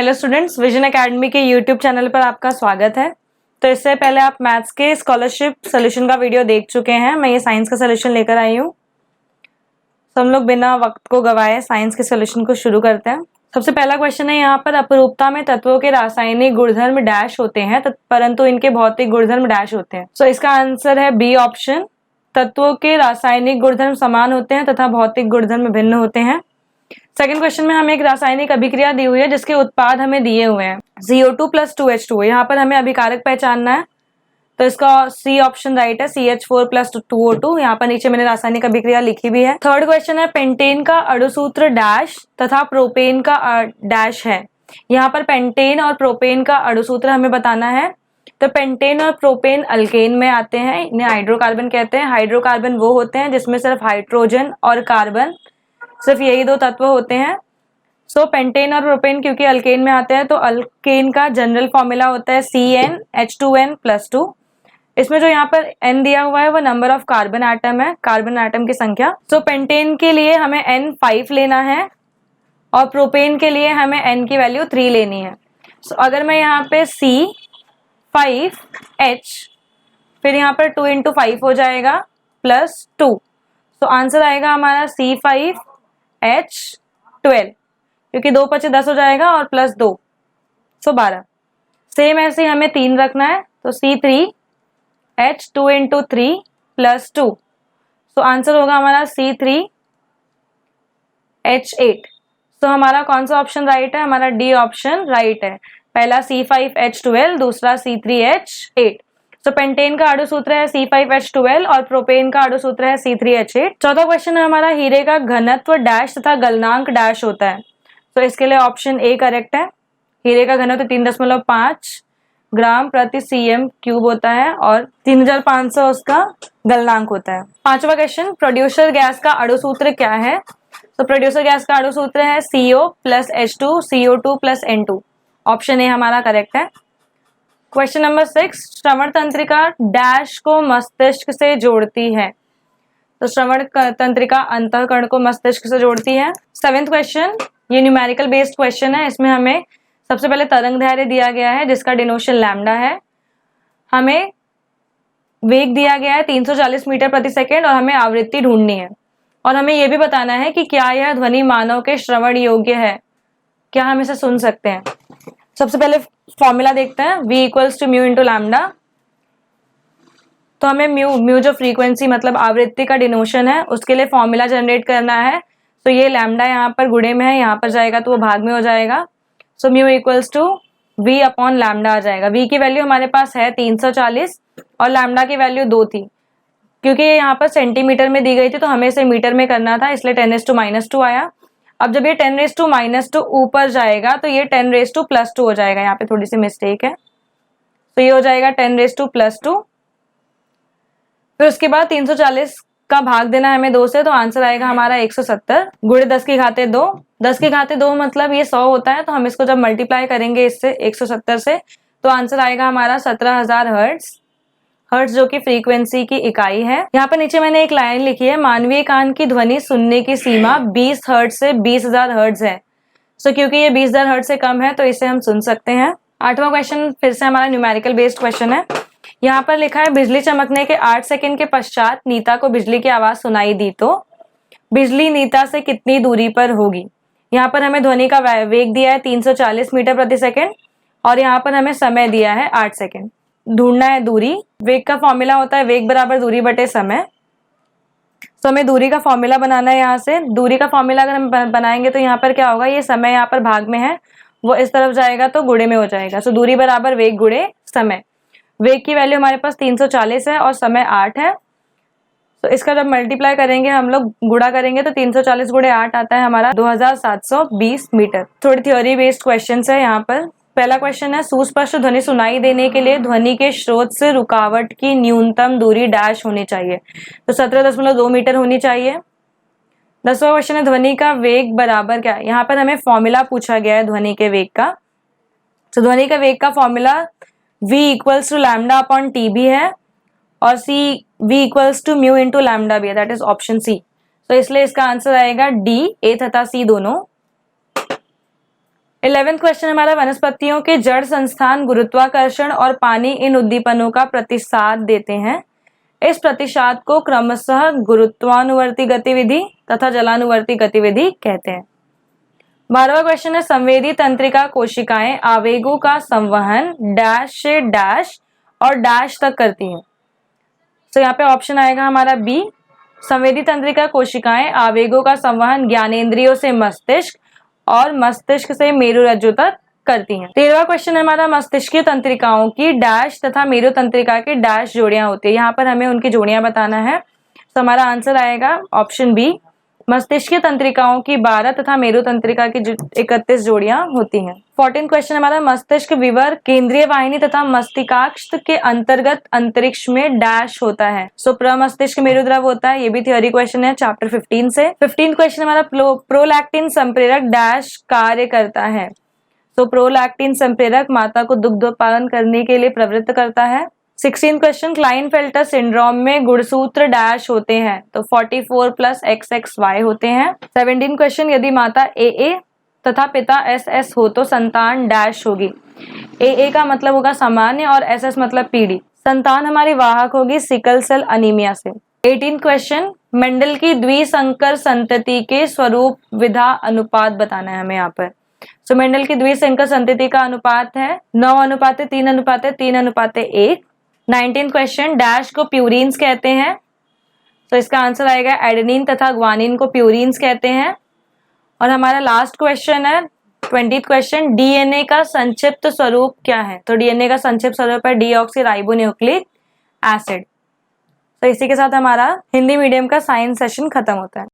Hello students, vision academy के YouTube channel पर आपका स्वागत है। तो इससे पहले आप मैथ्स के स्कॉलरशिप सोल्यूशन का वीडियो देख चुके हैं। मैं ये साइंस का सोल्यूशन लेकर आई हूँ। तो हम लोग बिना वक्त को गवाए साइंस के सोल्यूशन को शुरू करते हैं। सबसे पहला क्वेश्चन है यहाँ पर, अपरूपता में तत्वों के रासायनिक गुणधर्म डैश होते हैं परंतु इनके भौतिक गुणधर्म डैश होते हैं। सो इसका आंसर है बी ऑप्शन, तत्वों के रासायनिक गुणधर्म समान होते हैं तथा भौतिक गुणधर्म भिन्न होते हैं। सेकंड क्वेश्चन में हमें एक रासायनिक अभिक्रिया दी हुई है जिसके उत्पाद हमें दिए हुए हैं CO2 + 2H2। यहाँ पर हमें अभिकारक पहचानना है, तो इसका सी ऑप्शन राइट है, CH4 + 2O2। यहाँ पर नीचे मैंने रासायनिक अभिक्रिया लिखी भी है। थर्ड क्वेश्चन है, पेंटेन का अणुसूत्र डैश तथा प्रोपेन का डैश है। यहाँ पर पेंटेन और प्रोपेन का अणुसूत्र हमें बताना है। तो पेंटेन और प्रोपेन अल्केन में आते हैं, इन्हें हाइड्रोकार्बन कहते हैं। हाइड्रोकार्बन वो होते हैं जिसमें सिर्फ हाइड्रोजन और कार्बन, सिर्फ यही दो तत्व होते हैं। सो पेंटेन और प्रोपेन क्योंकि अल्केन में आते हैं तो अल्केन का जनरल फॉर्मूला होता है CnH2n+2। इसमें जो यहाँ पर n दिया हुआ है वो नंबर ऑफ कार्बन एटम है, कार्बन एटम की संख्या। सो पेंटेन के लिए हमें n5 लेना है और प्रोपेन के लिए हमें n की वैल्यू 3 लेनी है। सो अगर मैं यहाँ पे C5H फिर यहाँ पर 2 × 5 हो जाएगा +2। सो आंसर आएगा हमारा C5H12, क्योंकि 2 × 5 = 10 हो जाएगा और +2 सो 12। सेम ऐसे ही हमें 3 रखना है, तो C3H2 × 3 +2। सो आंसर होगा हमारा C3H8। सो हमारा कौन सा ऑप्शन राइट है? हमारा डी ऑप्शन राइट है। पहला C5H12, दूसरा C3H8। तो पेंटेन का अणुसूत्र है C5H12 और प्रोपेन का अणुसूत्र है C3H8। चौथा क्वेश्चन है हमारा, हीरे का घनत्व डैश तथा गलनांक डैश होता है। तो इसके लिए ऑप्शन ए करेक्ट है। हीरे का घनत्व 3.5 ग्राम प्रति cm³ होता है और 3500 उसका गलनांक होता है। पांचवा क्वेश्चन, प्रोड्यूसर गैस का अणुसूत्र क्या है? तो प्रोड्यूसर गैस का अणुसूत्र है CO + H2 CO2 + N2। Option A हमारा करेक्ट है। क्वेश्चन नंबर 6, श्रवण तंत्रिका डैश को मस्तिष्क से जोड़ती है। तो श्रवण तंत्रिका अंतःकरण को मस्तिष्क से जोड़ती है। 7th क्वेश्चन, ये न्यूमेरिकल बेस्ड क्वेश्चन है। इसमें हमें सबसे पहले तरंग दैर्घ्य दिया गया है जिसका डिनोशन लैम्डा है। हमें वेग दिया गया है 340 मीटर प्रति सेकेंड और हमें आवृत्ति ढूंढनी है। और हमें यह भी बताना है कि क्या यह ध्वनि मानव के श्रवण योग्य है, क्या हम इसे सुन सकते हैं। सबसे पहले फॉर्मूला देखते हैं, V = μ × लैम्डा। तो हमें म्यू जो फ्रीक्वेंसी मतलब आवृत्ति का डिनोशन है उसके लिए फॉर्मूला जनरेट करना है। तो ये लैम्डा यहाँ पर गुणे में है, यहाँ पर जाएगा तो वो भाग में हो जाएगा। सो म्यू = V/λ आ जाएगा। V की वैल्यू हमारे पास है 340 और लैम्डा की वैल्यू 2 थी। क्योंकि यहाँ पर सेंटीमीटर में दी गई थी तो हमें इसे मीटर में करना था, इसलिए 10⁻² आया। अब जब ये 10⁻² ऊपर जाएगा तो ये 10⁻² हो जाएगा। यहाँ पे थोड़ी सी मिस्टेक है, तो ये हो जाएगा 10⁻²। फिर उसके बाद 340 का भाग देना है हमें 2 से, तो आंसर आएगा हमारा 170 × 10⁻²। 10⁻² मतलब ये 100 होता है, तो हम इसको जब मल्टीप्लाई करेंगे इससे 170 से तो आंसर आएगा हमारा 17,000 हर्ट्ज। हर्ट्ज जो कि फ्रीक्वेंसी की इकाई है। यहाँ पर नीचे मैंने एक लाइन लिखी है, मानवीय कान की ध्वनि सुनने की सीमा 20 हर्ट्ज से 20,000 हर्ट्ज है। सो क्योंकि ये 20,000 हर्ट्ज से कम है तो इसे हम सुन सकते हैं। 8वां क्वेश्चन फिर से हमारा न्यूमेरिकल बेस्ड क्वेश्चन है। यहाँ पर लिखा है, बिजली चमकने के 8 सेकंड के पश्चात नीता को बिजली की आवाज सुनाई दी तो बिजली नीता से कितनी दूरी पर होगी। यहाँ पर हमें ध्वनि का वेग दिया है 340 मीटर प्रति सेकेंड और यहाँ पर हमें समय दिया है 8 सेकेंड। ढूंढना है दूरी। वेग का फॉर्मूला होता है वेग = दूरी बटे समय। तो हमें दूरी का फॉर्मूला बनाना है। यहाँ से दूरी का फॉर्मूला अगर हम बनाएंगे तो यहाँ पर क्या होगा, ये समय यहाँ पर भाग में है, वो इस तरफ जाएगा तो गुणे में हो जाएगा। सो दूरी = वेग × समय। वेग की वैल्यू हमारे पास 340 है और समय 8 है। तो इसका जब मल्टीप्लाई करेंगे हम लोग गुणा करेंगे तो 340 × 8 आता है हमारा 2720 मीटर। थोड़ी थ्योरी बेस्ड क्वेश्चन है यहाँ पर। पहला क्वेश्चन है, सुस्पष्ट ध्वनि सुनाई देने के लिए ध्वनि के स्रोत से रुकावट की न्यूनतम दूरी डैश होनी चाहिए। तो 17.2 मीटर होनी चाहिए। 10वां क्वेश्चन है, ध्वनि का वेग बराबर क्या है। यहाँ पर हमें फॉर्मूला पूछा गया है ध्वनि के वेग का। तो ध्वनि का वेग का फॉर्मूला V = λ/T भी है और V = μ × लैम्डा भी है, दैट इज ऑप्शन सी। तो इसलिए इसका आंसर आएगा D, A तथा C दोनों। 11th क्वेश्चन हमारा, वनस्पतियों के जड़ संस्थान गुरुत्वाकर्षण और पानी इन उद्दीपनों का प्रतिसाद देते हैं। इस प्रतिसाद को क्रमशः गुरुत्वानुवर्ती गतिविधि तथा जलानुवर्ती गतिविधि कहते हैं। 12वां क्वेश्चन है, संवेदी तंत्रिका कोशिकाएं आवेगों का संवहन डैश से डैश और डैश तक करती हैं। तो यहाँ पे ऑप्शन आएगा हमारा बी, संवेदी तंत्रिका कोशिकाएं आवेगों का संवहन ज्ञानेंद्रियों से मस्तिष्क और मस्तिष्क से मेरुरज्जु तक करती हैं। 13वां क्वेश्चन हमारा, मस्तिष्कीय तंत्रिकाओं की डैश तथा मेरु तंत्रिका की डैश जोड़ियां होती है। यहाँ पर हमें उनकी जोड़ियां बताना है। तो हमारा आंसर आएगा ऑप्शन बी, मस्तिष्कीय तंत्रिकाओं की 12 तथा मेरु तंत्रिका की 31 जोड़ियां होती हैं। 14 क्वेश्चन हमारा, मस्तिष्क विवर केंद्रीय वाहिनी तथा मस्तिष्काक्ष के अंतर्गत अंतरिक्ष में डैश होता है। सो प्रमस्तिष्क मेरुद्रव होता है। ये भी थ्योरी क्वेश्चन है चैप्टर 15 से। 15 क्वेश्चन हमारा, प्रोलैक्टिन संप्रेरक डैश कार्य करता है। तो प्रोलैक्टिन संप्रेरक माता को दुग्ध उत्पादन करने के लिए प्रवृत्त करता है। 16 क्वेश्चन, क्लाइनफेल्टर सिंड्रोम में गुणसूत्र डैश होते हैं। तो 44 + XXY होते हैं। 17 क्वेश्चन, यदि माता AA तथा पिता SS हो तो संतान डैश होगी। AA का मतलब होगा सामान्य और SS मतलब पीढ़ी। संतान हमारी वाहक होगी सिकल सेल अनीमिया से। 18 क्वेश्चन, मेंडल की द्विसंकर संतति के स्वरूप विधा अनुपात बताना है हमें यहाँ पर। सो मेंडल की द्विसंकर संतति का अनुपात है 9:3:3:1। 19 क्वेश्चन, डैश को प्यूरिन्स कहते हैं। तो इसका आंसर आएगा एडेनिन तथा ग्वानिन को प्यूरिन्स कहते हैं। और हमारा लास्ट क्वेश्चन है 20th क्वेश्चन, डीएनए का संक्षिप्त स्वरूप क्या है। तो डीएनए का संक्षिप्त स्वरूप है डीऑक्सीराइबोन्यूक्लिक एसिड। तो इसी के साथ हमारा हिंदी मीडियम का साइंस सेशन खत्म होता है।